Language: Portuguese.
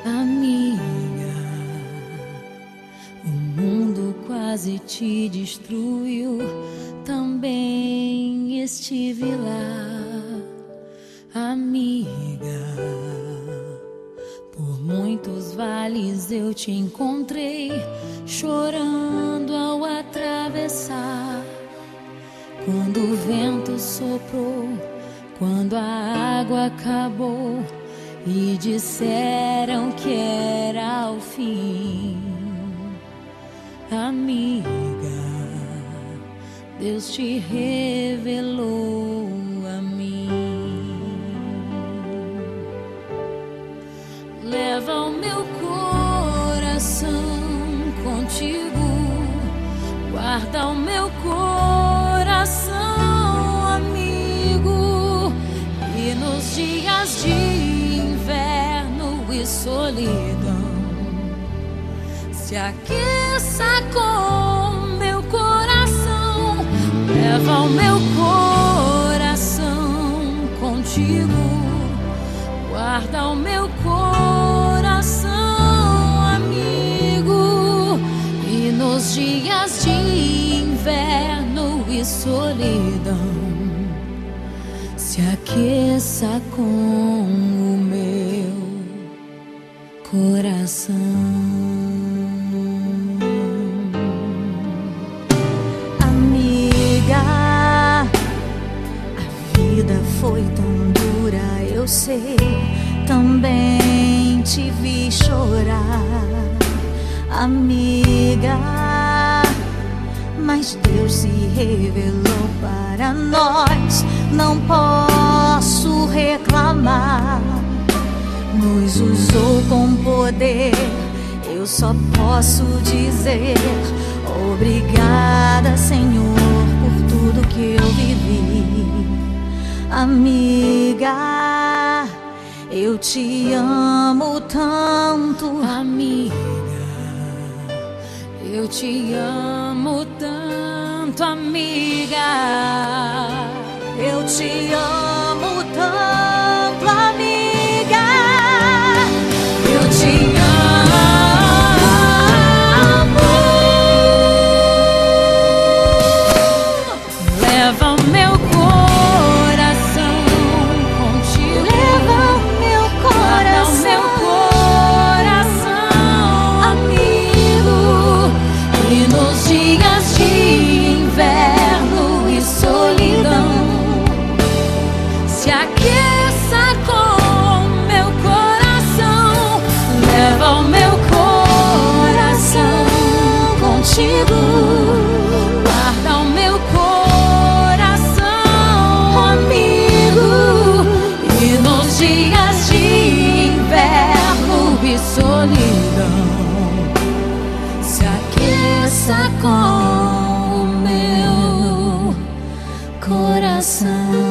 Amiga, o mundo quase te destruiu, também estive lá. Amiga, por muitos vales eu te encontrei, chorando ao atravessar. Quando o vento soprou, quando a água acabou e disseram que era o fim. Amiga, Deus te revelou a mim. Leva o meu coração contigo, guarda o meu coração, amigo. E nos dias de inverno e solidão, se aqueça com meu coração. Leva o meu coração contigo, guarda o meu coração, amigo. E nos dias de inverno e solidão, se aqueça com o meu coração. Amiga, a vida foi tão dura, eu sei, também te vi chorar. Amiga, mas Deus se revelou para nós, não posso reclamar. Nos usou com poder, eu só posso dizer obrigada, Senhor, por tudo que eu vivi. Amiga, eu te amo tanto. Amiga, eu te amo tanto, amiga. Eu te amo tanto, amiga. Eu te amo. Leva o meu coração contigo, Leva o meu coração, amigo. E nos dias de inverno e solidão, se aqueça com meu coração. Leva o meu coração contigo, guarda o meu coração, amigo. E nos dias de inverno e solidão, se aqueça com o meu coração.